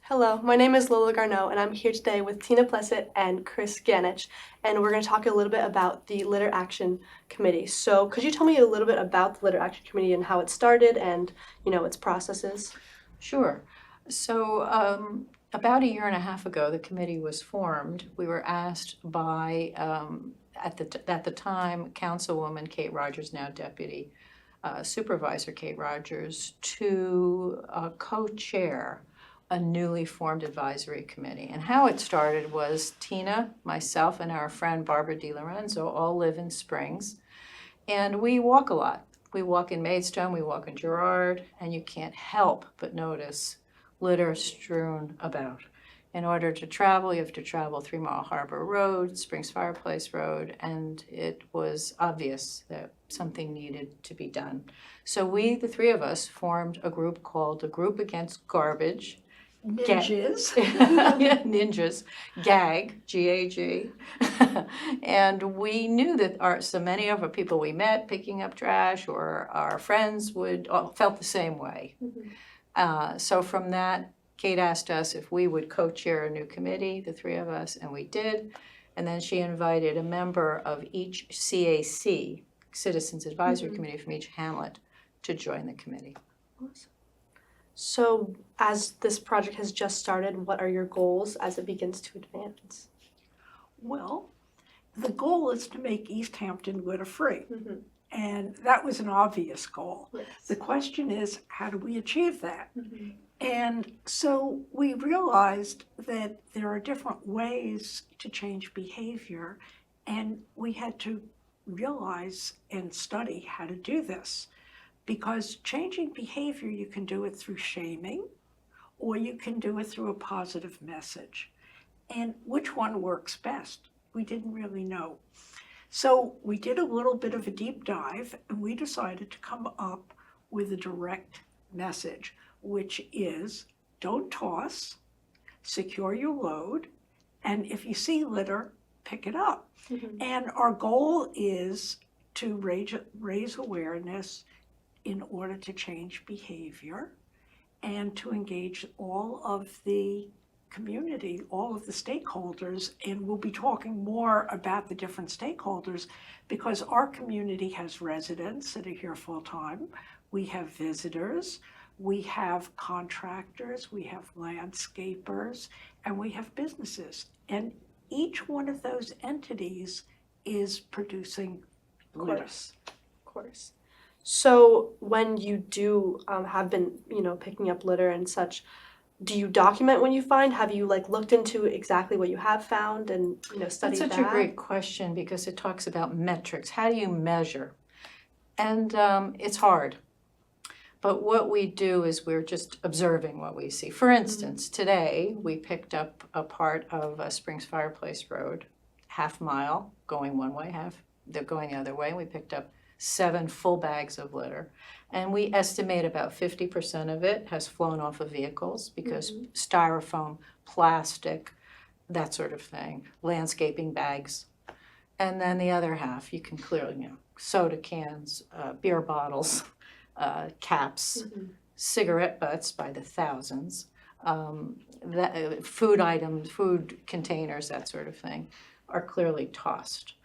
Hello, my name is Lola Garneau, and I'm here today with Tina Plesset and Chris Ganitsch, and we're going to talk a little bit about the Litter Action Committee. So, could you tell me a little bit about the Litter Action Committee and how it started and, its processes? Sure. So about a year and a half ago, the committee was formed. We were asked by, at the time, Councilwoman Kate Rogers, now Deputy Supervisor Kate Rogers, to co-chair a newly formed advisory committee. And how it started was Tina, myself, and our friend Barbara DiLorenzo all live in Springs, and we walk a lot. We walk in Maidstone, we walk in Girard, and you can't help but notice litter strewn about. In order to travel, you have to travel 3 Mile Harbor Road, Springs Fireplace Road, and it was obvious that something needed to be done. So we, the three of us, formed a group called the Group Against Garbage. Ninjas. Yeah, ninjas, GAG, G-A-G. And we knew that so many of the people we met picking up trash or our friends felt the same way. Mm-hmm. So from that, Kate asked us if we would co-chair a new committee, the three of us, and we did. And then she invited a member of each CAC, Citizens Advisory Committee, from each hamlet to join the committee. Awesome. So, as this project has just started, what are your goals as it begins to advance? Well, the goal is to make East Hampton litter-free, Mm-hmm. and that was an obvious goal. Yes. The question is, how do we achieve that? Mm-hmm. And so we realized that there are different ways to change behavior, and we had to realize and study how to do this. Because changing behavior, you can do it through shaming, or you can do it through a positive message. And which one works best? We didn't really know. So we did a little bit of a deep dive, and we decided to come up with a direct message, which is don't toss, secure your load, and if you see litter, pick it up. Mm-hmm. And our goal is to raise awareness in order to change behavior and to engage all of the community, all of the stakeholders, and we'll be talking more about the different stakeholders because our community has residents that are here full-time, we have visitors, we have contractors, we have landscapers, and we have businesses. And each one of those entities is producing litter. Of course. So when you do have been, picking up litter and such, do you document when you find? Have you looked into exactly what you have found and studied that? That's such a great question because it talks about metrics. How do you measure? And it's hard. But what we do is we're just observing what we see. For instance, today we picked up a part of Springs Fireplace Road, half mile, going one way, they're going the other way. We picked up 7 full bags of litter. And we estimate about 50% of it has flown off of vehicles because styrofoam, plastic, that sort of thing, landscaping bags. And then the other half, you can clearly, soda cans, beer bottles, caps, cigarette butts by the thousands, food items, food containers, that sort of thing, are clearly tossed.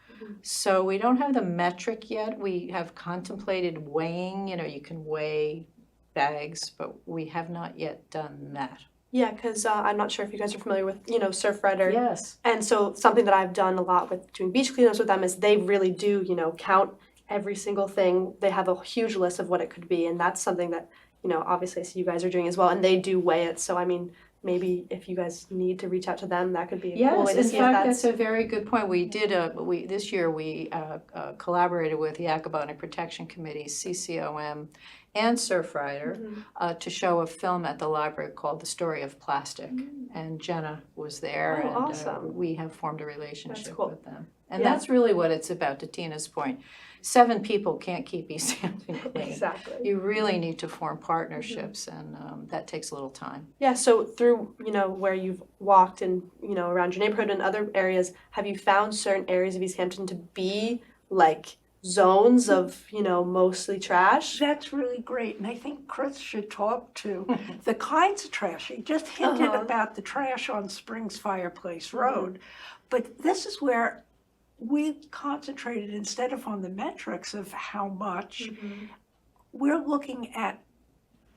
So we don't have the metric yet. We have contemplated weighing, you can weigh bags, but we have not yet done that. Yeah, because I'm not sure if you guys are familiar with, Surfrider. Yes. And so something that I've done a lot with doing beach cleanups with them is they really do, count every single thing. They have a huge list of what it could be, and that's something that, obviously I see you guys are doing as well, and they do weigh it. So, maybe if you guys need to reach out to them, that could be a cool way to see if that's a very good point. We did this year we collaborated with the Aquabotic Protection Committee, CCOM, and Surfrider to show a film at the library called The Story of Plastic, and Jenna was there, and awesome. We have formed a relationship cool. with them. And that's really what it's about, to Tina's point. 7 people can't keep East Hampton clean. Exactly. You really need to form partnerships, and that takes a little time. Yeah, so through, where you've walked and, around your neighborhood and other areas, have you found certain areas of East Hampton to be, zones of, mostly trash. That's really great, and I think Chris should talk to the kinds of trash. He just hinted about the trash on Springs Fireplace Road, but this is where we concentrated, instead of on the metrics of how much, we're looking at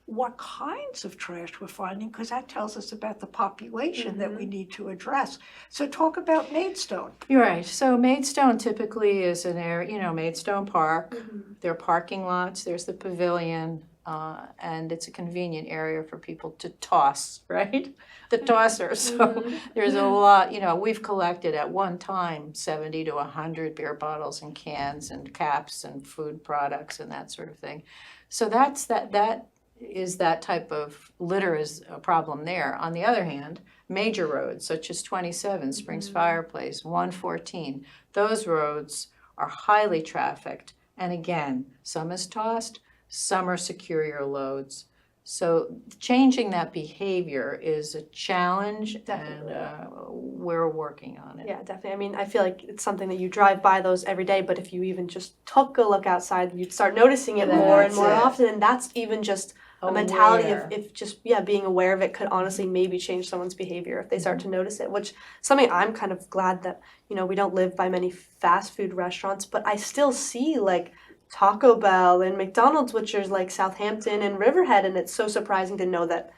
what kinds of trash we're finding, because that tells us about the population that we need to address. So talk about Maidstone. You're right. So Maidstone typically is an area, Maidstone Park. There are parking lots, there's the pavilion, and it's a convenient area for people to toss, right? The tosser. So there's a lot, we've collected at one time 70 to 100 beer bottles and cans and caps and food products and that sort of thing. So that is that type of litter is a problem there. On the other hand, major roads such as 27, Springs Fireplace, 114, those roads are highly trafficked. And again, some is tossed, some are secure your loads. So changing that behavior is a challenge, Definitely. and we're working on it. Yeah, definitely. I mean, I feel like it's something that you drive by those every day, but if you even just took a look outside, you'd start noticing it more and That's more it. often. And that's even just a mentality of Aware. if just being aware of it could honestly maybe change someone's behavior if they start to notice it, which something I'm kind of glad that we don't live by many fast food restaurants, but I still see like Taco Bell and McDonald's, which is like Southampton and Riverhead, and it's so surprising to know that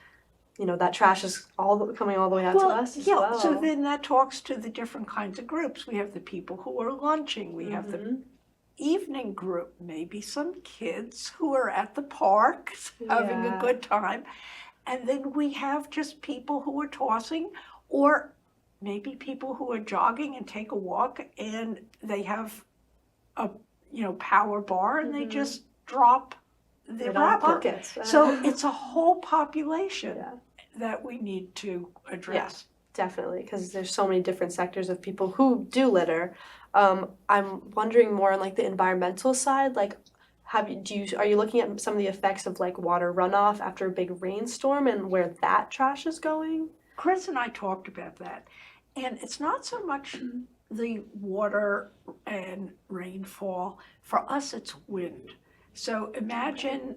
that trash is coming all the way out to us as well. So then that talks to the different kinds of groups. We have the people who are lunching, we have the evening group, maybe some kids who are at the park having a good time. And then we have just people who are tossing, or maybe people who are jogging and take a walk and they have a power bar and they just drop the wrapper. Pockets. So it's a whole population that we need to address. Definitely, because there's so many different sectors of people who do litter. I'm wondering more on like the environmental side. Like, are you looking at some of the effects of like water runoff after a big rainstorm and where that trash is going? Chris and I talked about that, and it's not so much the water and rainfall. For us, it's wind. So imagine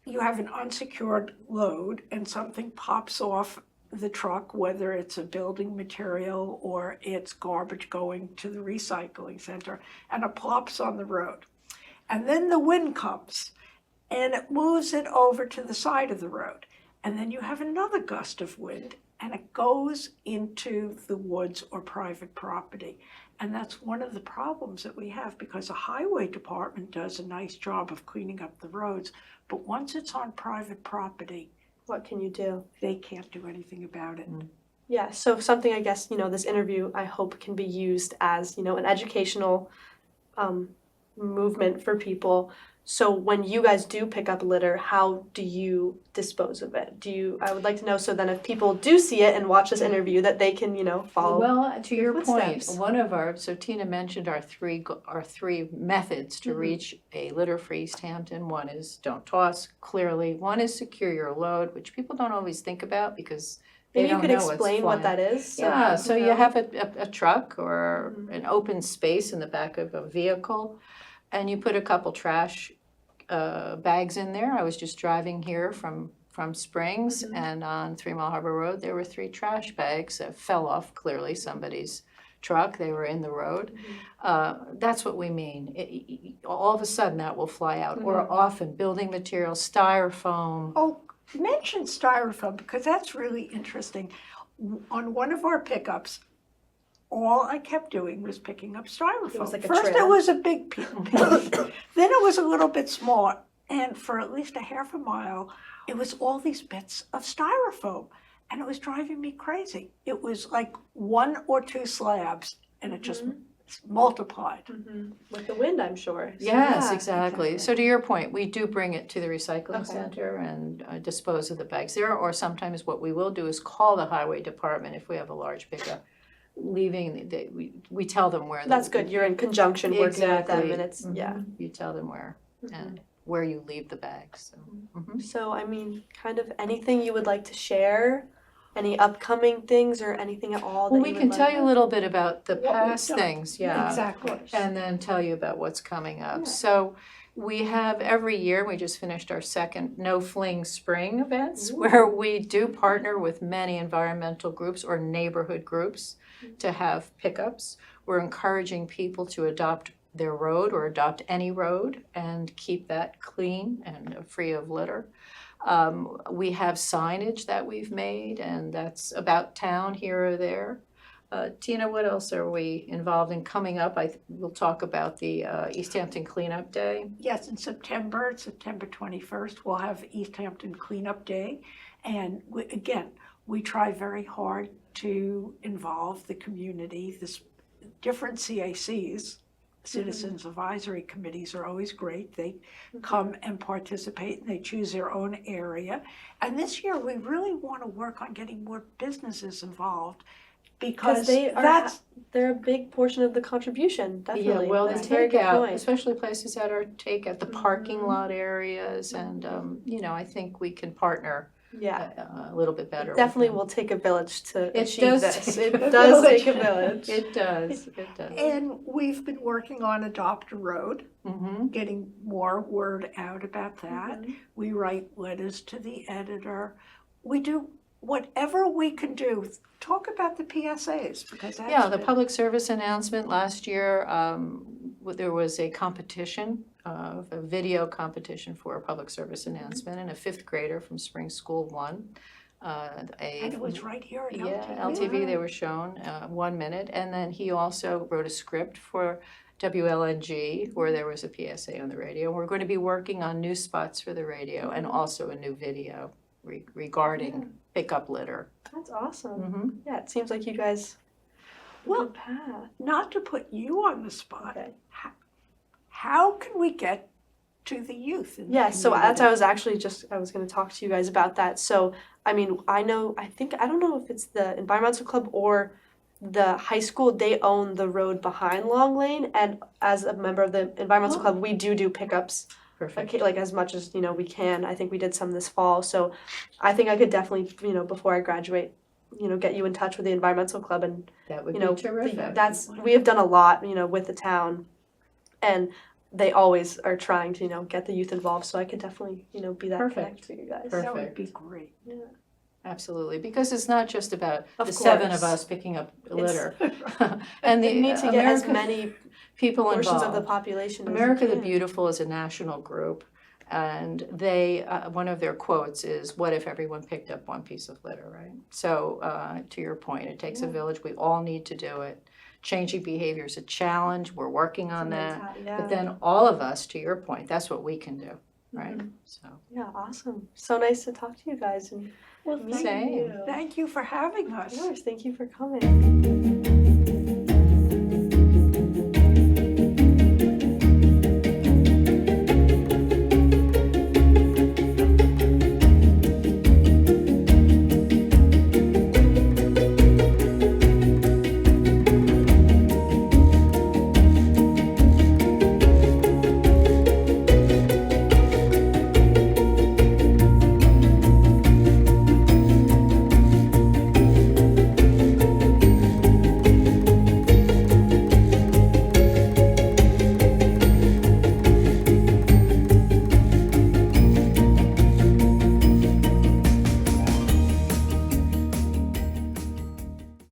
you have an unsecured load and something pops off the truck, whether it's a building material or it's garbage going to the recycling center, and it plops on the road. And then the wind comes and it moves it over to the side of the road. And then you have another gust of wind and it goes into the woods or private property. And that's one of the problems that we have, because the highway department does a nice job of cleaning up the roads, but once it's on private property, What can you do? they can't do anything about it. Yeah, so something I guess, this interview I hope can be used as, an educational movement for people. So when you guys do pick up litter, how do you dispose of it? I would like to know, so then if people do see it and watch this interview, that they can, follow. Well, to your point, footsteps. so Tina mentioned our three methods to reach a litter-free East Hampton. One is don't toss, clearly. One is secure your load, which people don't always think about because they Maybe you don't could know what's explain what flying. that is. So you have a truck or an open space in the back of a vehicle, and you put a couple trash bags in there. I was just driving here from Springs, and on 3 Mile Harbor Road, there were 3 trash bags that fell off, clearly somebody's truck. They were in the road. That's what we mean. All of a sudden, that will fly out. Or often, building materials, styrofoam. Oh, mention styrofoam, because that's really interesting. On one of our pickups, all I kept doing was picking up styrofoam. It was like a First trail. it was a big piece, then it was a little bit smaller, and for at least a half a mile, it was all these bits of styrofoam, and it was driving me crazy. It was like 1 or 2 slabs, and it just multiplied. With the wind, I'm sure. Yes, Yeah, exactly. So to your point, we do bring it to the recycling Okay. center and dispose of the bags there, or sometimes what we will do is call the highway department if we have a large pickup. We tell them where. That's good. You're in conjunction working with them, Exactly. and it's You tell them where and where you leave the bags. So. So I mean, kind of anything you would like to share any upcoming things or anything at all that Well, we you would can like tell you a to- little bit about the What we've past done. things, yeah. Exactly. And then tell you about what's coming up. Yeah. So we have every year, we just finished our second No Fling Spring events, Ooh. where we do partner with many environmental groups or neighborhood groups to have pickups. We're encouraging people to adopt their road or adopt any road and keep that clean and free of litter. We have signage that we've made, and that's about town here or there. Tina, what else are we involved in coming up? We'll talk about the East Hampton Cleanup Day. Yes, in September 21st, we'll have East Hampton Cleanup Day. And we try very hard to involve the community. This different CACs, Citizens Advisory Committees, are always great. They come and participate, and they choose their own area. And this year, we really want to work on getting more businesses involved, because they're a big portion of the contribution, definitely. Yeah, well, they That's a very take good out, point. especially places that are take out the parking lot areas, and I think we can partner Yeah, a little bit better. it with definitely them. will take a village to It achieve does this. take It a does village. take a village. It does. And we've been working on Adopt a Road, Mm-hmm. getting more word out about that. We write letters to the editor. We do whatever we can do. Talk about the PSAs, because that's Yeah, the public service announcement last year, there was a competition, a video competition for a public service announcement, and a fifth grader from Spring School won. And it was right here at Yeah, LTV. LTV, they were shown 1 minute, and then he also wrote a script for WLNG, where there was a PSA on the radio. We're going to be working on new spots for the radio and also a new video regarding pickup litter. That's awesome. Mm-hmm. Yeah, it seems like you guys have a Well, good path. Not to put you on the spot, Okay. how can we get to the youth in the Yeah, so that's community? I was going to talk to you guys about that. So, I mean, I don't know if it's the environmental club or the high school, they own the road behind Long Lane, and as a member of the environmental club, we do pickups, Perfect. like as much as, we can. I think we did some this fall, so I think I could definitely, before I graduate, get you in touch with the environmental club, and That would you know, be terrific. we have done a lot, with the town, and they always are trying to, get the youth involved. So I could definitely, be that Perfect. connect for you guys. Perfect. That would be great. Yeah. Absolutely, because it's not just about Of the seven course. of us picking up It's- litter. And They the need to get as America- many people portions involved. of the population. America as the you can. Beautiful is a national group, and they one of their quotes is, "What if everyone picked up one piece of litter?" Right. So to your point, it takes a village. We all need to do it. Changing behavior is a challenge. We're working on that. Yeah. But then all of us, to your point, that's what we can do, right? So Yeah, awesome. So nice to talk to you guys, and Well, meet Same. you. thank you for having us. Of course, thank you for coming.